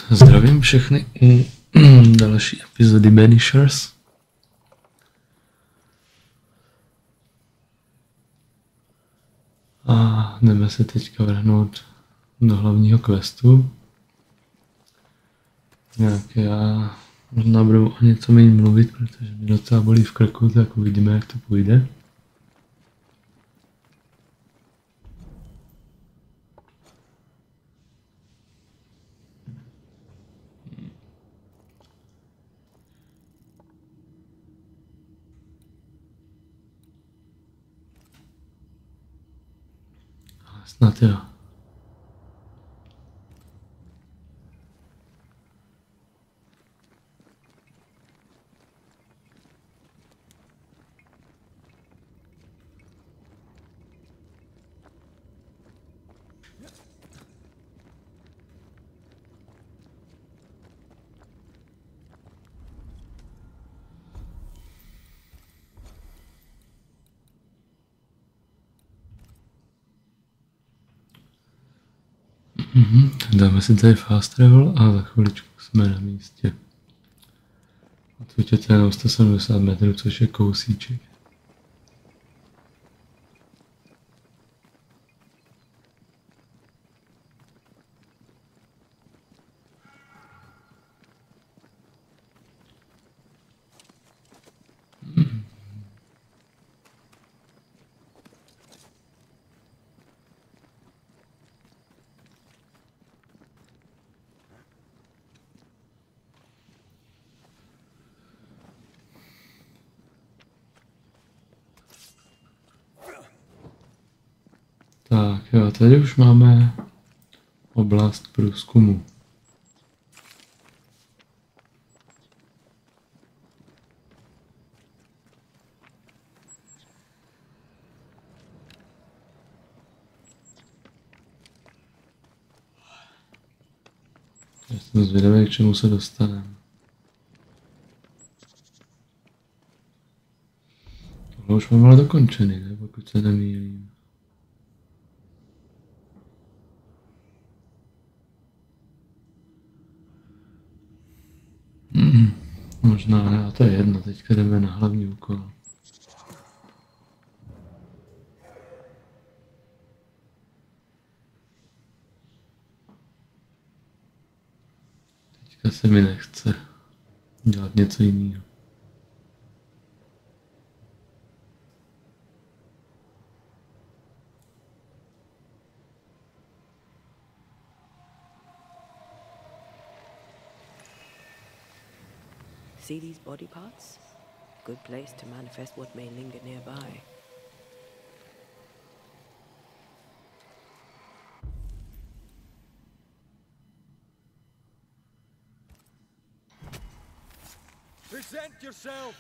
Zdravím všechny u další epizody Banishers. A jdeme se teďka vrhnout do hlavního questu. Jak já možná budu o něco méně mluvit, protože mě docela bolí v krku, tak uvidíme, jak to půjde. Snad jo. Dáme si tady fast travel a za chviličku jsme na místě. Odsud je to jenom 170 metrů, což je kousíček. Tak jo, tady už máme oblast průzkumu. Já jsem zvědavý, k čemu se dostaneme. Tohle už máme ale dokončený, ne? Pokud se nemýlím. Možná ne, a to je jedno, teďka jdeme na hlavní úkol. Teďka se mi nechce dělat něco jiného. See these body parts? Good place to manifest what may linger nearby. Present yourself!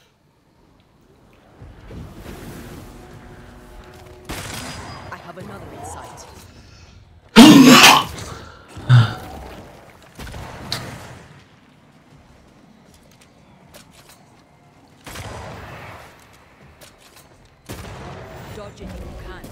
I have another insight. Dodge it if you can.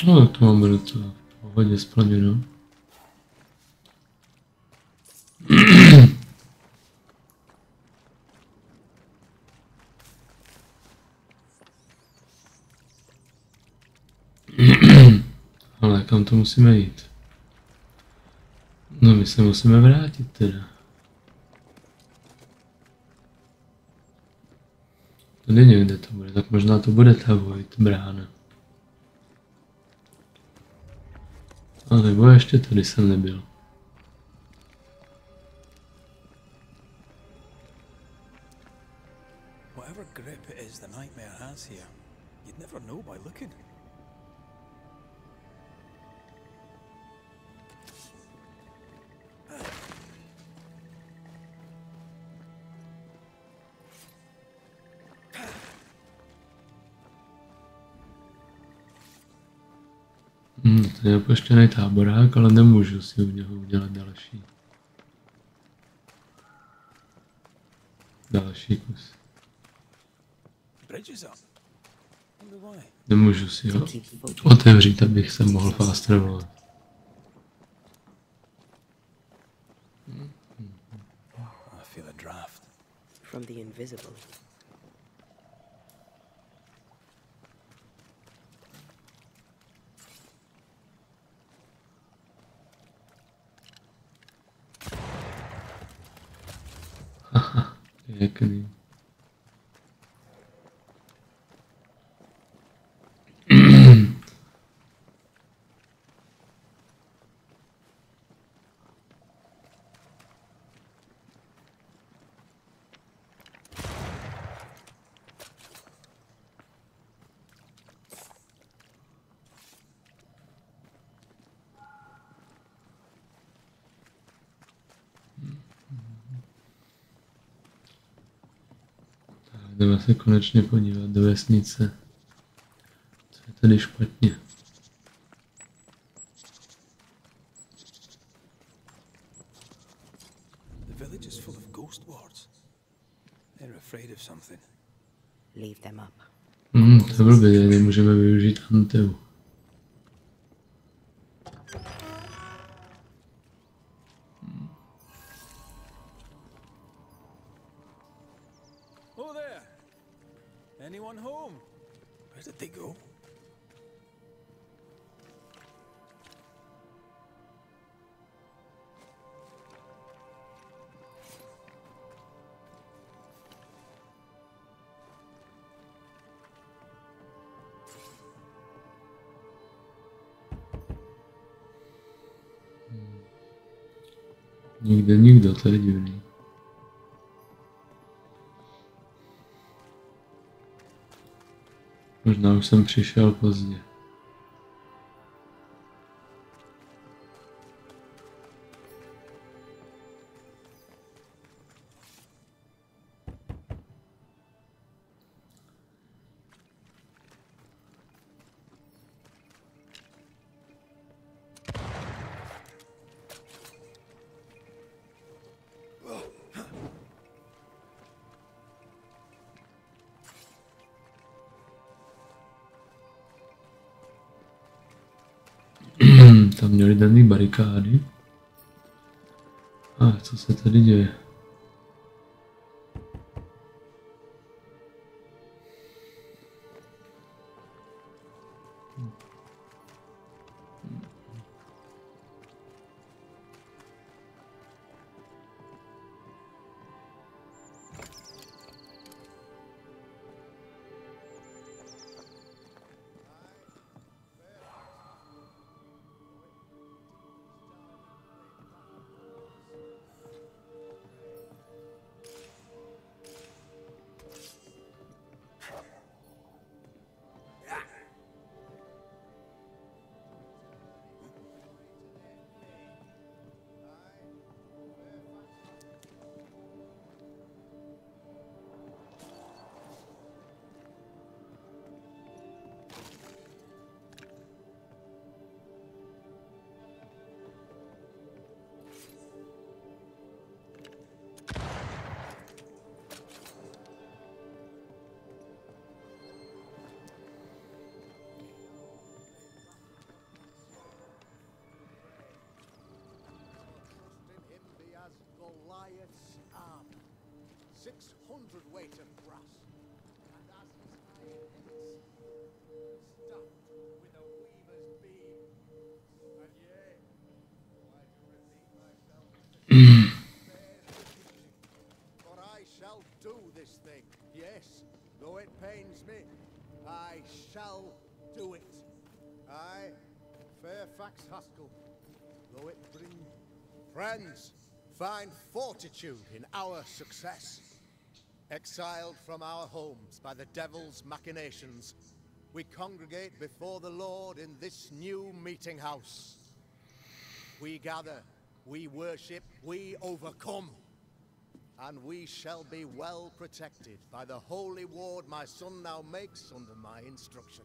No tak to máme docela v pohodě splněno. Ale kam to musíme jít? No my se musíme vrátit teda. Tady někde to bude, tak možná to bude ta Void brána. A nebo ještě tady jsem nebyl. Whatever grip it is the nightmare has here, you'd never know by looking. To je opuštěný táborák, ale nemůžu si u něho udělat další. Další kus. Nemůžu si ho otevřít, abych se mohl fast travelovat. From the invisible. Haha, pěkný. Jdeme se konečně podívat do vesnice. Co je tady špatně? The village is full of ghost wards. They're afraid of something. Leave them up. To byl by, nemůžeme využít Anteu. Oh there! Anyone home? Where did they go? Nikde nikdo, to je divný. Možná už jsem přišel pozdě. Tam měli daný barikády. A co se tady děje? Goliath's armor, 600 weight of brass, and as his iron heads, stuffed with a weaver's beam. And yea, why to repeat myself, for I shall do this thing. Yes, though it pains me, I shall do it. I, Fairfax Haskell, though it bring friends. Find fortitude in our success. Exiled from our homes by the devil's machinations, we congregate before the Lord in this new meeting house. We gather, we worship, we overcome, and we shall be well protected by the holy ward my son now makes under my instruction.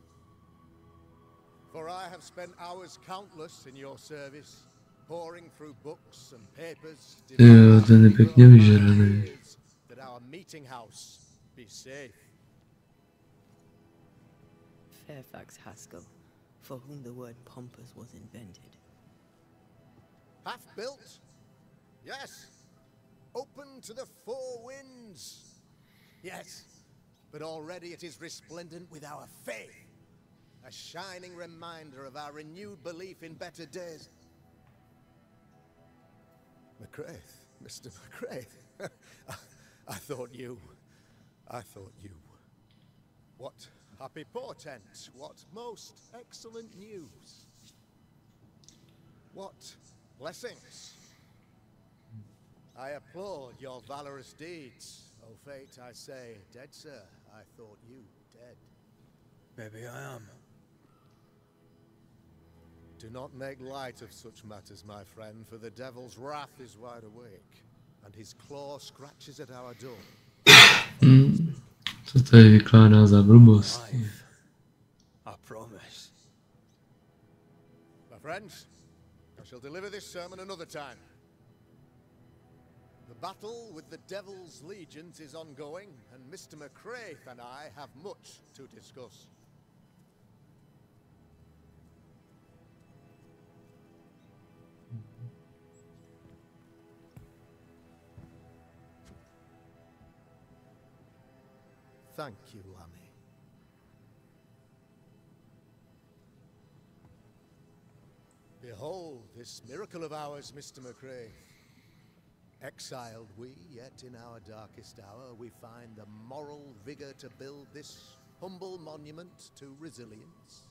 For I have spent hours countless in your service, poring through books and papers, Jo, ten je pěkně vyžraný. that our meeting house be safe. Fairfax Haskell, for whom the word pompous was invented. Half built? Yes. Open to the four winds? Yes. But already it is resplendent with our faith. A shining reminder of our renewed belief in better days. McCraith, Mr. McCraith. I thought you. What happy portent, what most excellent news. What blessings. I applaud your valorous deeds. Oh fate, I say, dead sir, I thought you dead. Maybe I am. Do not make light of such matters, my friend, for the devil's wrath is wide awake, and his claw scratches at our door. Co tady vykládá za blbosti? I promise. My friends, I shall deliver this sermon another time. The battle with the devil's legions is ongoing, and Mr. McCraith and I have much to discuss. Thank you, Lammy. Behold this miracle of ours, Mr. McCraith. Exiled we, yet in our darkest hour we find the moral vigor to build this humble monument to resilience.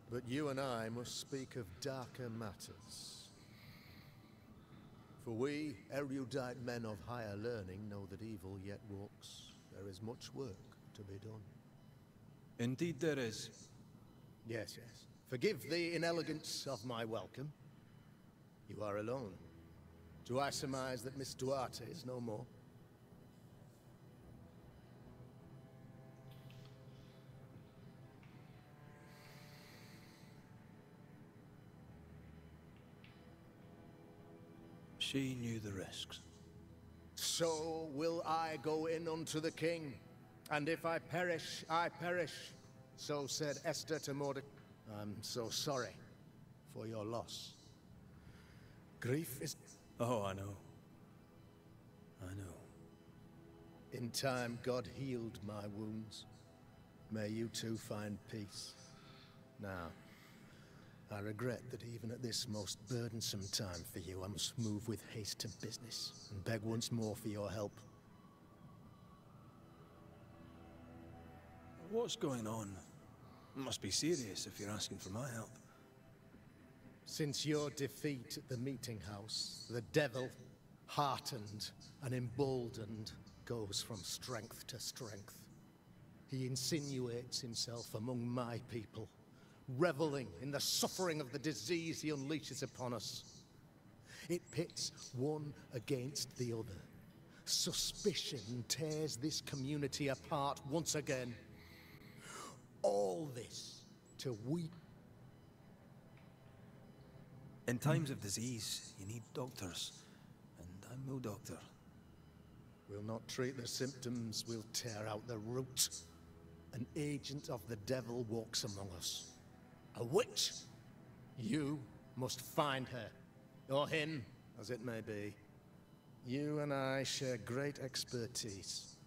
But you and I must speak of darker matters. For we, erudite men of higher learning, know that evil yet walks. There is much work to be done. Indeed there is. Yes, yes. Forgive the inelegance of my welcome. You are alone. Do I surmise that Miss Duarte is no more? She knew the risks. So will I go in unto the king, and if I perish, I perish. So said Esther to Mordecai. I'm so sorry for your loss. Grief is... Oh, I know. I know. In time, God healed my wounds. May you too find peace. Now, I regret that even at this most burdensome time for you, I must move with haste to business and beg once more for your help. What's going on? It must be serious if you're asking for my help. Since your defeat at the meeting house, the devil, heartened and emboldened, goes from strength to strength. He insinuates himself among my people, reveling in the suffering of the disease he unleashes upon us. It pits one against the other. Suspicion tears this community apart once again. All this to weep. In times of disease, you need doctors, and I'm no doctor. We'll not treat the symptoms, we'll tear out the root. An agent of the devil walks among us. A witch? You must find her, or him, as it may be. You and I share great expertise,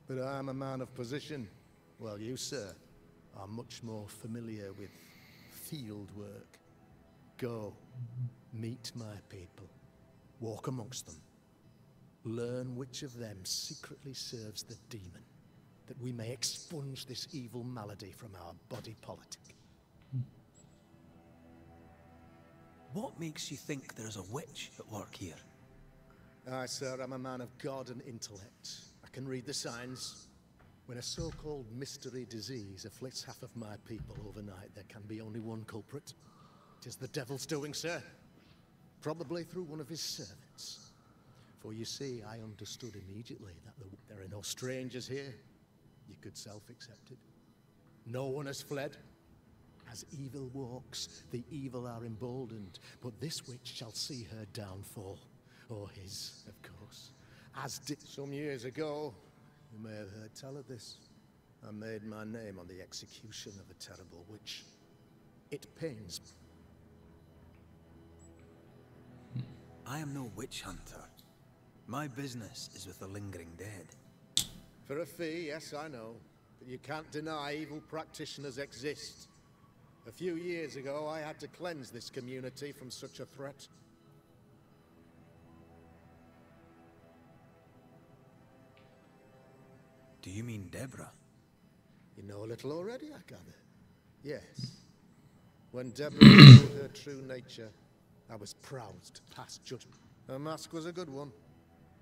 but I'm a man of position, while you, sir, are much more familiar with field work. Go, meet my people, walk amongst them, learn which of them secretly serves the demon, that we may expunge this evil malady from our body politic. What makes you think there's a witch at work here? Aye, sir, I'm a man of God and intellect. I can read the signs. When a so-called mystery disease afflicts half of my people overnight, there can be only one culprit. It is the devil's doing, sir. Probably through one of his servants. For you see, I understood immediately that there are no strangers here. You could self-accept it. No one has fled. As evil walks, the evil are emboldened, but this witch shall see her downfall. Or his, of course. As did some years ago, you may have heard tell of this. I made my name on the execution of a terrible witch. It pains me. I am no witch hunter. My business is with the lingering dead. For a fee, yes, I know. But you can't deny evil practitioners exist. A few years ago, I had to cleanse this community from such a threat. Do you mean Deborah? You know a little already, I gather. Yes. When Deborah revealed her true nature, I was proud to pass judgment. Her mask was a good one,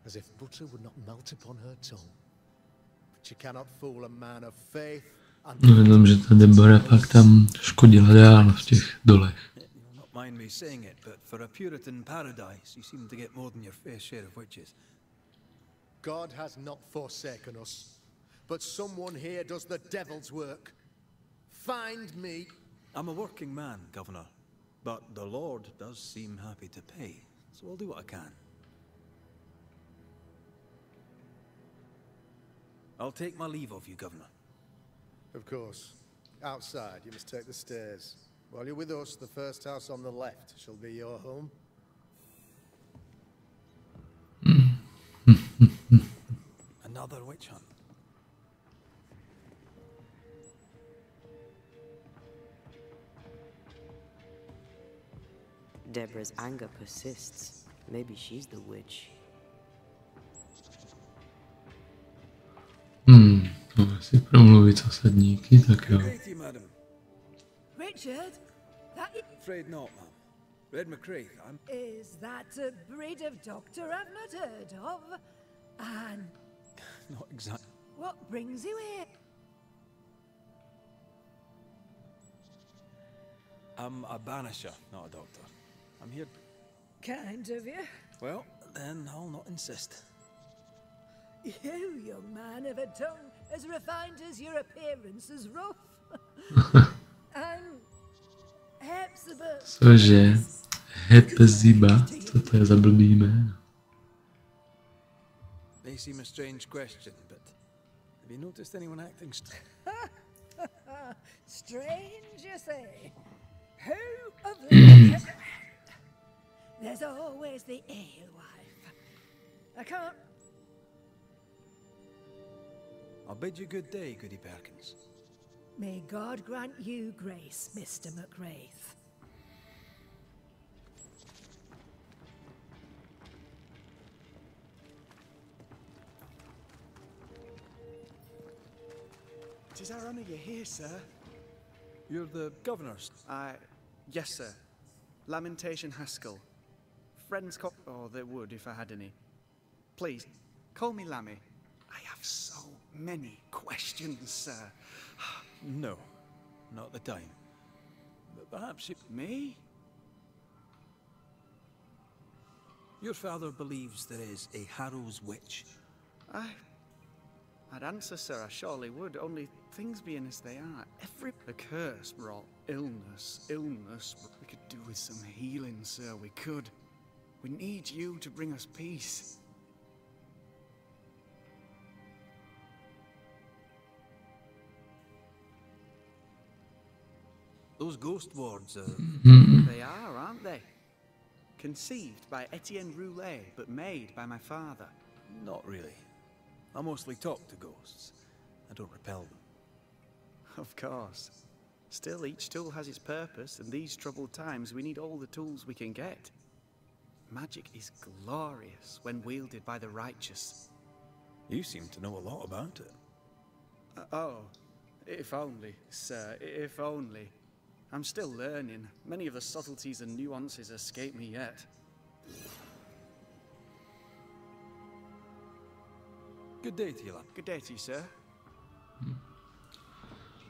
as if butter would not melt upon her tongue. But you cannot fool a man of faith. No jenom, že ta Deborah pak tam škodila dál v těch dolech. You'll not mind me saying it, but for a Puritan paradise, you seem to get more than your fair share of witches. God has not forsaken us, but someone here does the devil's work. Find me. I'm a working man, Governor, but the Lord does seem happy to pay, so I'll do what I can. I'll take my leave of you, Governor. Of course. Outside, you must take the stairs. While you're with us, the first house on the left shall be your home. Another witch hunt. Deborah's anger persists. Maybe she's the witch. No, jestli promluvit osadníky, tak jo. Krathy, madam. Richard? That Afraid not, ma'am. Red McCraith, I'm... is that a breed of doctor I've not heard of? And Not exactly. what brings you here? I'm a banisher, not a doctor. I'm here... Kind of you. Well, then I'll not insist. You, young man of a tongue as refined as your appearance is rough. And Hepzibah. Cože? Hepzibah? Co to je za blbý jméno? May seem a strange question, but have you noticed anyone acting Strange, you say? Who of them? There's always the alewife. I can't. I'll bid you good day, Goody Perkins. May God grant you grace, Mr. McRaith. It is our honour you're here, sir. You're the governor's. Yes, sir. Lamentation Haskell. Friends oh, they would if I had any. Please, call me Lammy. I have so many questions, sir. No, not the time. But perhaps you... Me? Your father believes there is a Harrow's witch. I'd answer, sir, I surely would, only things being as they are. The curse brought illness. We could do with some healing, sir, we could. We need you to bring us peace. Those ghost wards are... They are, aren't they? Conceived by Etienne Roulet, but made by my father. Not really. I mostly talk to ghosts. I don't repel them. Of course. Still, each tool has its purpose, and these troubled times we need all the tools we can get. Magic is glorious when wielded by the righteous. You seem to know a lot about it. Oh, if only, sir, if only. I'm still learning. Many of the subtleties and nuances escape me yet. Good day to you, lad. Good day to you, sir.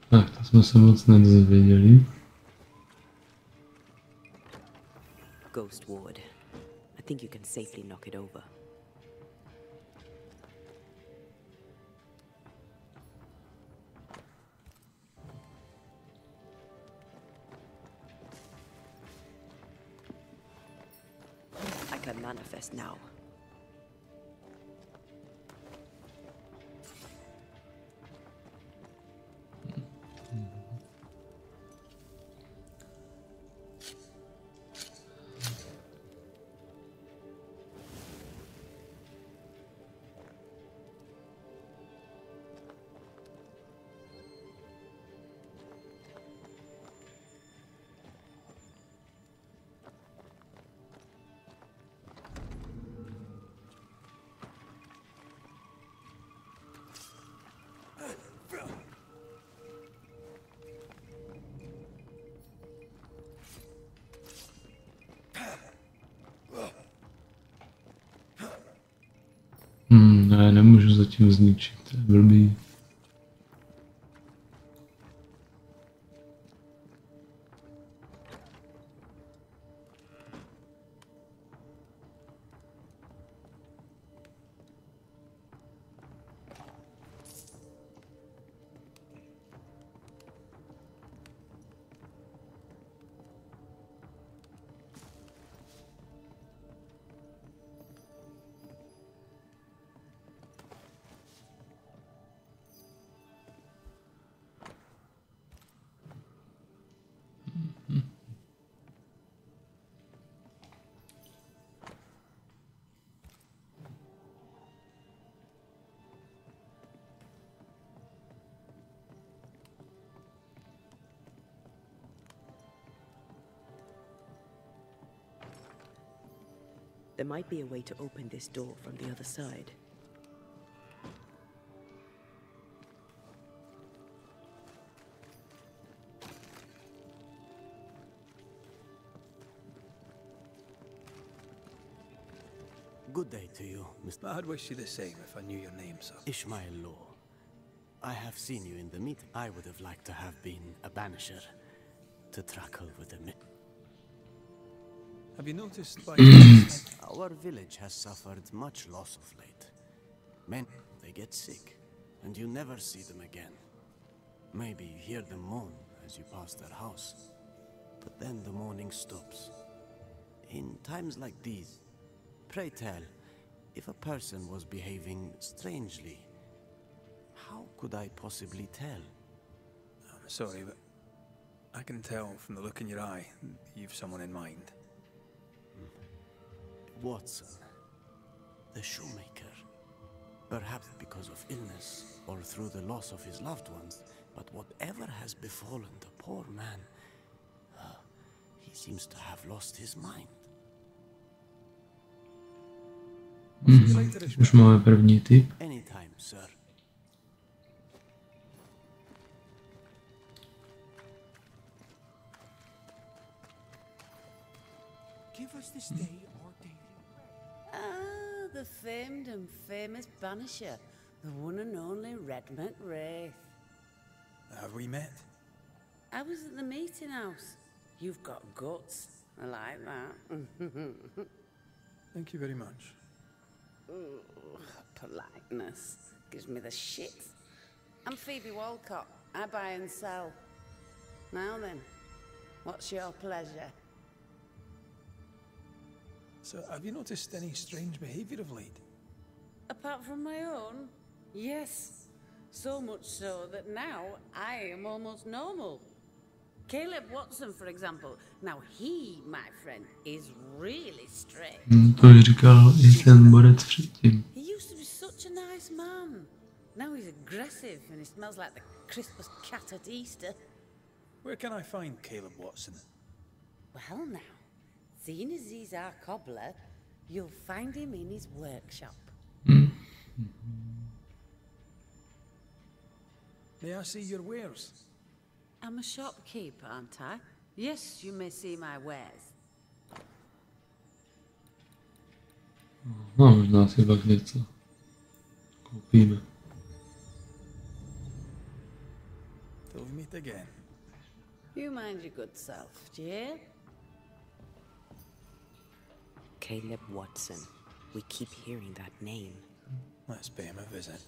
Tak, to jsme se moc nedozvěděli. Ghost ward. I think you can safely knock it over. can manifest now. Ne, nemůžu zatím zničit, to je blbý. There might be a way to open this door from the other side. Good day to you, Mr. I'd wish you the same if I knew your name, sir. Ishmael Law. I have seen you in the meet. I would have liked to have been a banisher to truckle with the Have you noticed by Our village has suffered much loss of late. Men, they get sick, and you never see them again. Maybe you hear them moan as you pass their house, but then the moaning stops. In times like these, pray tell, if a person was behaving strangely, how could I possibly tell? I'm sorry, but I can tell from the look in your eye you've someone in mind. Watson, the shoemaker. Perhaps because of illness or through the loss of his loved ones, but whatever has befallen the poor man, he seems to have lost his mind. Už máme první typ. Anytime, sir. Give us this day our daily. Ah, the famed and famous Banisher, the one and only Redmond Raith. Have we met? I was at the meeting house. You've got guts. I like that. Thank you very much. Ooh, politeness gives me the shit. I'm Phoebe Walcott. I buy and sell. Now then, what's your pleasure? So, have you noticed any strange behavior of late? Apart from my own? Yes. So much so that now I am almost normal. Caleb Watson, for example. Now he, my friend, is really strange. To říkal i ten borec předtím. He used to be such a nice man. Now he's aggressive and he smells like the crispest cat at Easter. Where can I find Caleb Watson? Well now, seeing as he's our cobbler, you'll find him in his workshop. May I see your wares? I'm a shopkeeper, aren't I? Yes, you may see my wares. No, možná si pak něco koupíme. Till we meet again. You mind your good self, do you hear? Caleb Watson. We keep hearing that name. Let's pay him a visit.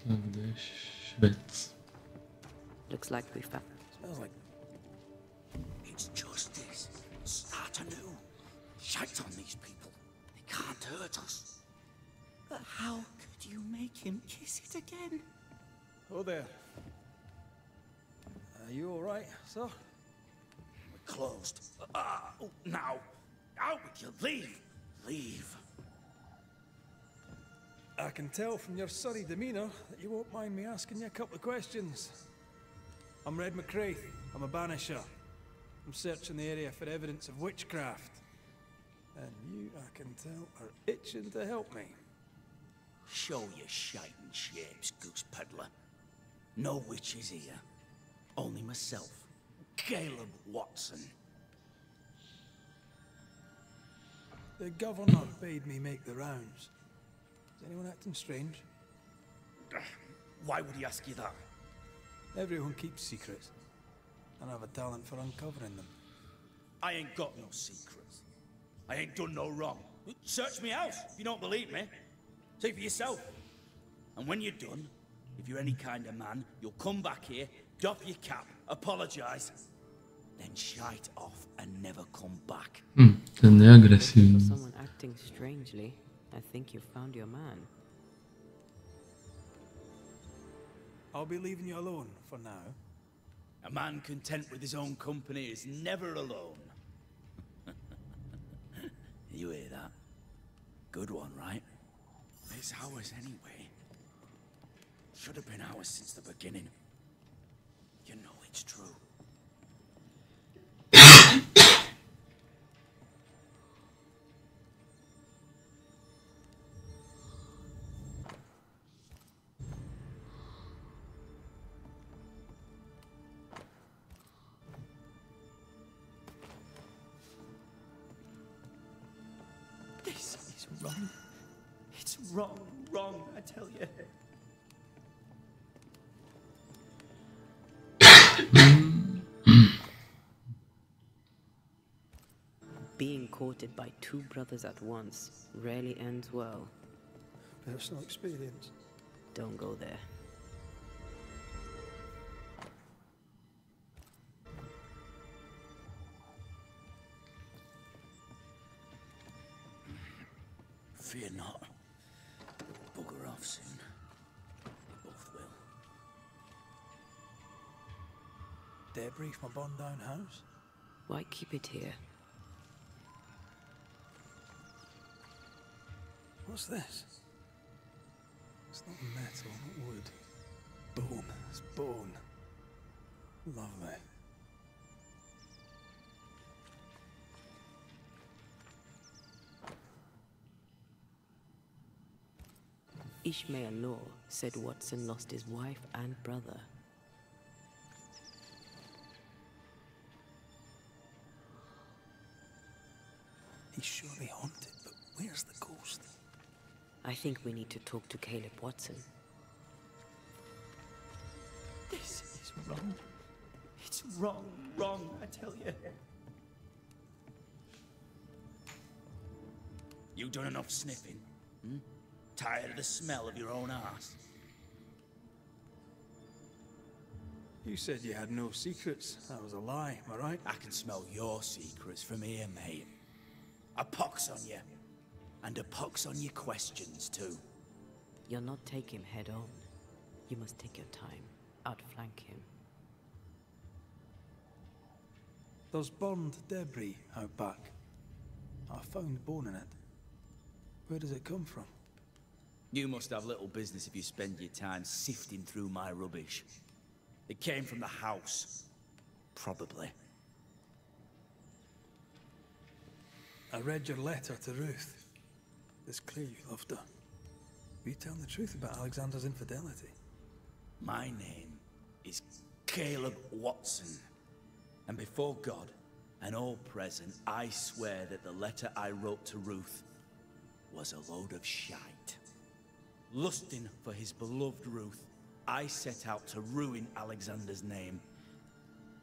Tak kde je Švec? Looks like we found. Smells like... It's justice. Start anew. Shite on these people. They can't hurt us. But how could you make him kiss it again? Oh there. Are you all right, sir? We're closed. Now. Out with you. Leave. Leave. I can tell from your surly demeanour that you won't mind me asking you a couple of questions. I'm Red McRaith. I'm a Banisher. I'm searching the area for evidence of witchcraft. And you, I can tell, are itching to help me. Show your shiting shapes, goose peddler. No witches here. Only myself, Caleb Watson. The governor bade me make the rounds. Is anyone acting strange? Why would he ask you that? Everyone keeps secrets, and I have a talent for uncovering them. I ain't got no secrets. I ain't done no wrong. Search me out if you don't believe me. See for yourself. And when you're done, if you're any kind of man, you'll come back here, doff your cap, apologise, then shite off and never come back. Ten je agresivní. For someone acting strangely, I think you found your man. I'll be leaving you alone for now. A man content with his own company is never alone. You hear that? Good one, right? It's ours anyway. Should have been ours since the beginning. You know it's true. This is wrong. It's wrong, wrong, I tell you. Being courted by two brothers at once rarely ends well. Personal experience. Don't go there. Fear not. They'll bugger off soon. They both will. Debrief my bond down house. Why keep it here? What's this? It's not metal, not wood. Bone. It's bone. Lovely. Ishmael Law said Watson lost his wife and brother. He's surely haunted, but where's the ghost? I think we need to talk to Caleb Watson. This is wrong. It's wrong, wrong, I tell you. You done enough sniffing? Hmm? Tired of the smell of your own arse? You said you had no secrets. That was a lie, am I right? I can smell your secrets from here, mate. A pox on you. And a pox on your questions, too. You'll not take him head on. You must take your time. Outflank him. There's burned debris out back. I found bone in it. Where does it come from? You must have little business if you spend your time sifting through my rubbish. It came from the house. Probably. I read your letter to Ruth. It's clear you loved her. Will you tell the truth about Alexander's infidelity? My name is Caleb Watson. And before God and all present, I swear that the letter I wrote to Ruth was a load of shite. Lusting for his beloved Ruth, I set out to ruin Alexander's name,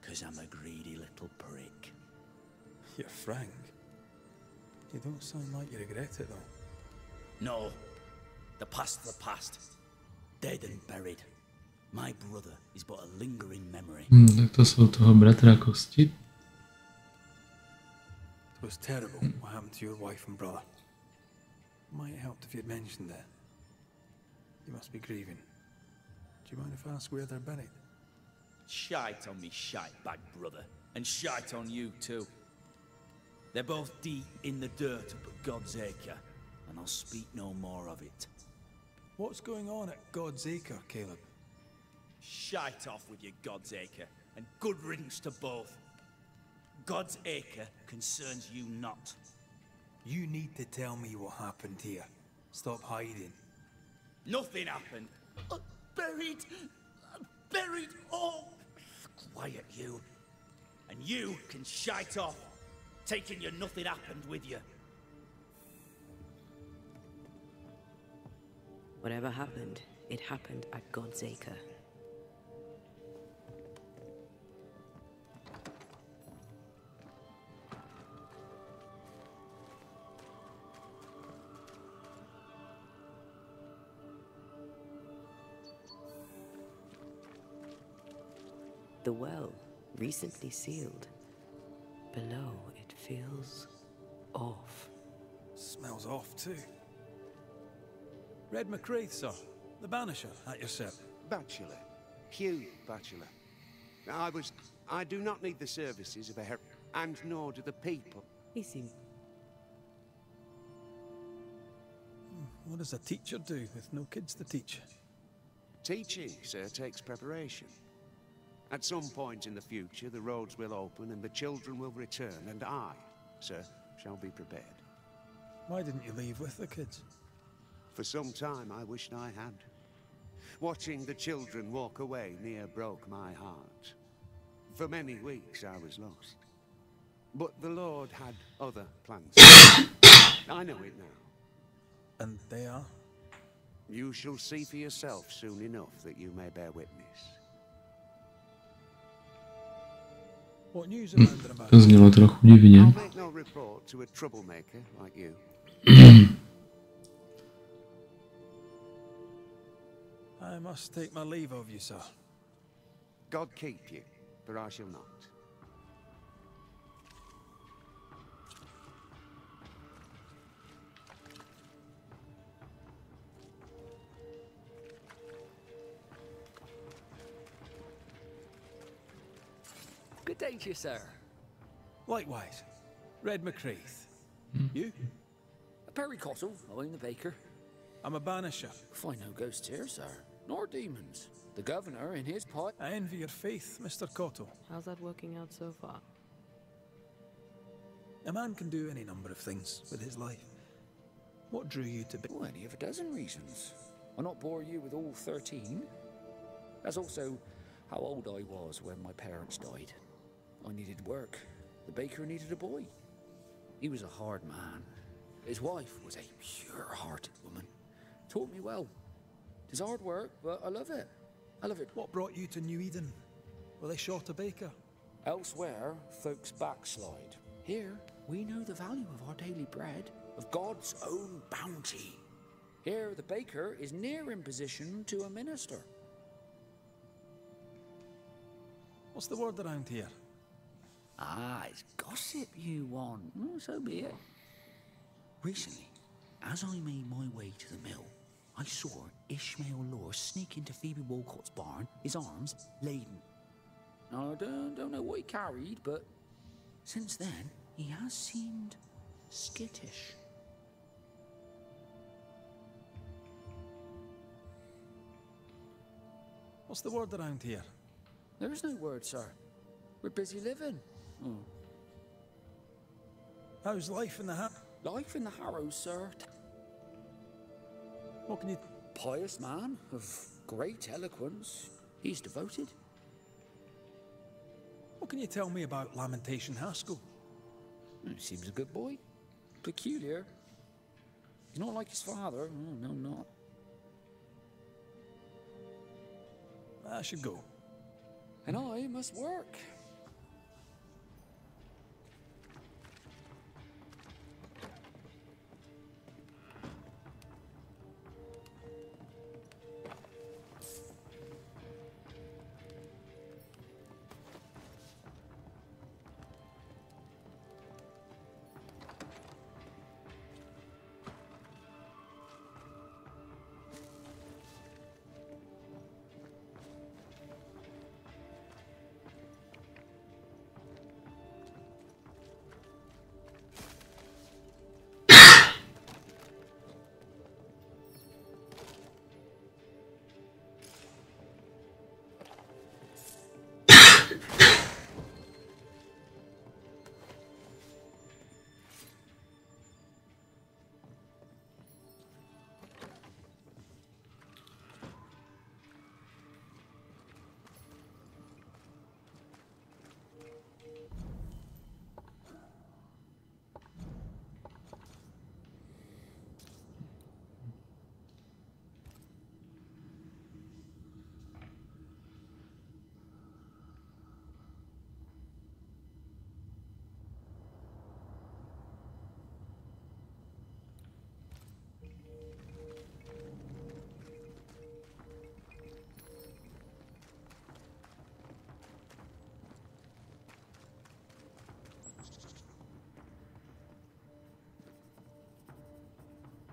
'cause I'm a greedy little prick. You're frank. You don't sound like you regret it, though. No, the past's the past. dead and buried. My brother is but a lingering memory. Tak to jsou toho bratra kosti. It was terrible what happened to your wife and brother. Might help if you'd mentioned it. You must be grieving. Do you mind if I ask where they're buried? Shite on me shite-bag brother, and shite on you too. They're both deep in the dirt up at God's Acre, and I'll speak no more of it. What's going on at God's Acre, Caleb? Shite off with your God's Acre, and good riddance to both. God's Acre concerns you not. You need to tell me what happened here. Stop hiding. Nothing happened. Buried. Buried. Oh, quiet you. And you can shite off, taking your nothing happened with you. Whatever happened, it happened at God's Acre. The well, recently sealed. Below, it feels off. Smells off too. Red McRaith, sir. The Banisher at your set. Bachelor. Hugh Bachelor. I do not need the services of a and nor do the people. He seemed... What does a teacher do with no kids to teach? Teaching, sir, takes preparation. At some point in the future, the roads will open and the children will return, and I, sir, shall be prepared. Why didn't you leave with the kids? For some time, I wished I had. Watching the children walk away near broke my heart. For many weeks, I was lost. But the Lord had other plans. I know it now. And they are? You shall see for yourself soon enough that you may bear witness. What news around and about? To znělo trochu divně. I'll make no report to a troublemaker like you. I must take my leave of you, sir. God keep you, for I shall not. Good day to you, sir. Likewise. Red McRaith. You? Perry Cottle, I'm the baker. I'm a banisher. Find no ghosts here, sir. Nor demons. The governor in his pot. I envy your faith, Mr. Cottle. How's that working out so far? A man can do any number of things with his life. What drew you to be? Oh, any of a dozen reasons. I'll not bore you with all 13. That's also how old I was when my parents died. I needed work. The baker needed a boy. He was a hard man. His wife was a pure-hearted woman. Taught me well. It's hard work, but I love it. I love it. What brought you to New Eden? Were they short a baker? Elsewhere, folks backslide. Here, we know the value of our daily bread, of God's own bounty. Here, the baker is near in position to a minister. What's the word around here? Ah, it's gossip you want. Oh, so be it. Recently, as I made my way to the mill, I saw Ishmael Law sneak into Phoebe Walcott's barn, his arms laden. Now, I don't know what he carried, but since then, he has seemed skittish. What's the word around here? There is no word, sir. We're busy living. Oh. How's life in the Life in the Harrows, sir. What can you... Pious man of great eloquence. He's devoted. What can you tell me about Lamentation Haskell? Seems a good boy. Peculiar. He's not like his father. Oh, no, not. I should go. And I must work.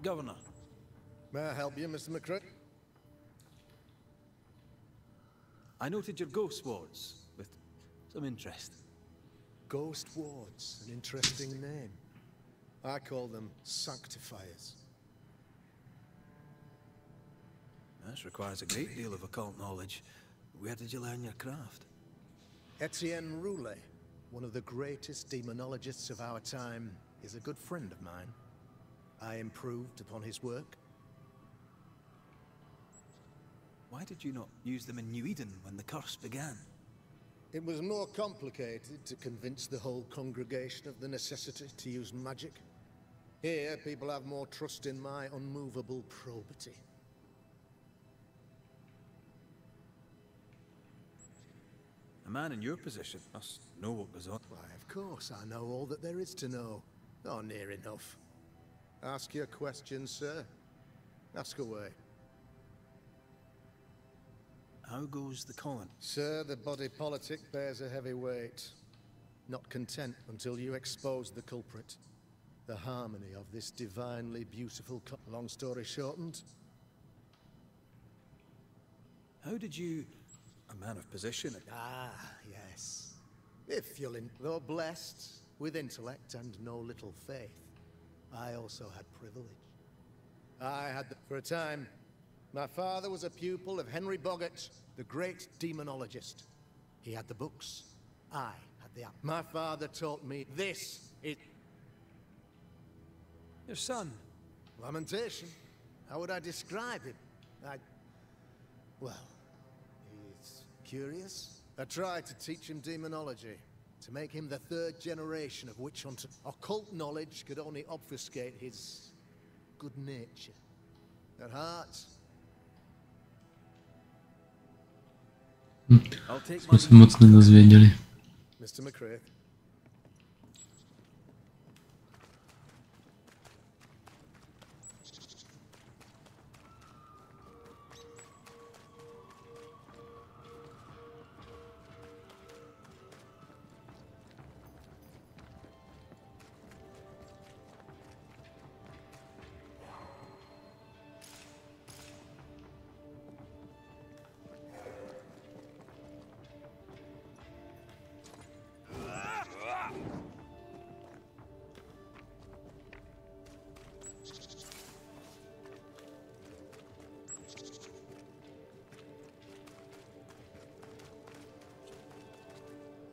Governor. May I help you, Mr. McCrae? I noted your ghost wards with some interest. Ghost wards, an interesting name. I call them sanctifiers. This requires a great deal of occult knowledge. Where did you learn your craft? Etienne Roulet, one of the greatest demonologists of our time, is a good friend of mine. I improved upon his work. Why did you not use them in New Eden when the curse began? It was more complicated to convince the whole congregation of the necessity to use magic. Here, people have more trust in my unmovable probity. A man in your position must know what goes on. Why, of course, I know all that there is to know. Oh, near enough. Ask your questions, sir. Ask away. How goes the colony? Sir, the body politic bears a heavy weight. Not content until you expose the culprit. The harmony of this divinely beautiful long story shortened. How did you... a man of position... Ah, yes. If you'll though blessed with intellect and no little faith, I also had privilege. I had for a time. My father was a pupil of Henry Boggart, the great demonologist. He had the books. I had the... My father taught me this is... Your son? Lamentation. How would I describe him? Well, he's curious. I tried to teach him demonology, to make him the third generation of witch hunter. Occult knowledge could only obfuscate his good nature. At heart... Jsme se moc nedozvěděli. Mr. McCrae.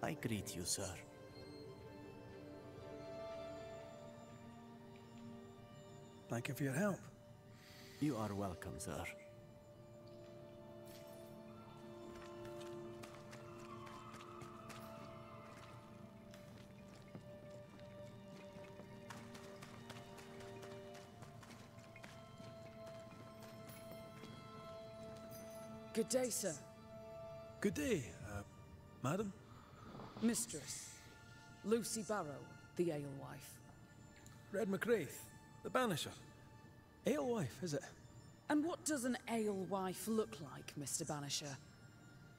I greet you, sir. Thank you for your help. You are welcome, sir. Good day, sir. Good day, madam. Mistress. Lucy Barrow, the alewife. Red McRaith, the Banisher. Alewife, is it? And what does an alewife look like, Mr. Banisher?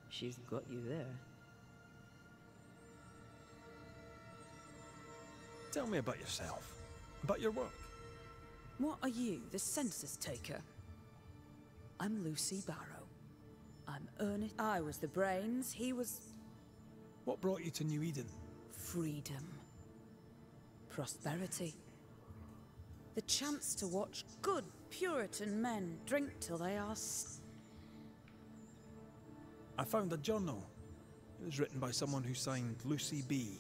She's got you there. Tell me about yourself, about your work. What are you, the census taker? I'm Lucy Barrow. I'm Ernest. I was the brains, he was... What brought you to New Eden? Freedom. Prosperity. The chance to watch good Puritan men drink till they are... I found a journal. It was written by someone who signed Lucy B.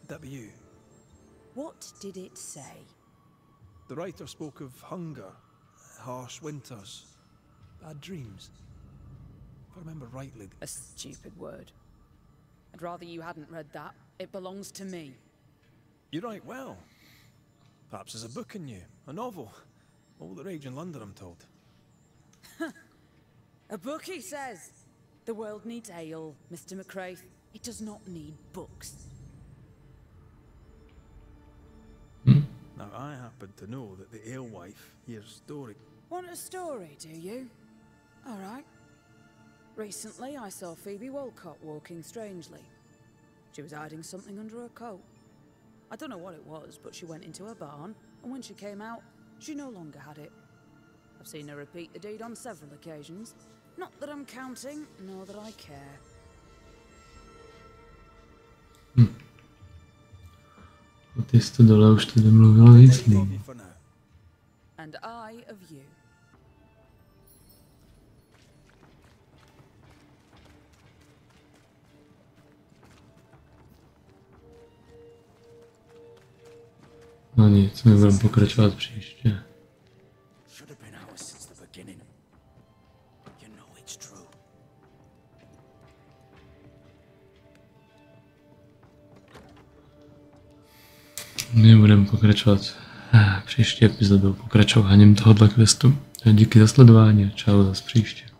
Would that be you? What did it say? The writer spoke of hunger, harsh winters, bad dreams. If I remember rightly. A stupid word. I'd rather you hadn't read that. It belongs to me. You write well. Perhaps there's a book in you, a novel. All the rage in London, I'm told. A book, he says. The world needs ale, Mr. McRaith. It does not need books. Now, I happen to know that the alewife hears story. Want a story, do you? All right. Recently, I saw Phoebe Walcott walking strangely. She was hiding something under her coat. I don't know what it was, but she went into her barn, and when she came out, She no longer had it. I've seen her repeat the deed on several occasions. Not that I'm counting, nor that I care. A ty jste dole už tady mluvila víc lidí. And I of you. No nic, my budeme pokračovat příště. My budeme pokračovat příští epizodou pokračováním tohoto questu. Díky za sledování a čau zas příště.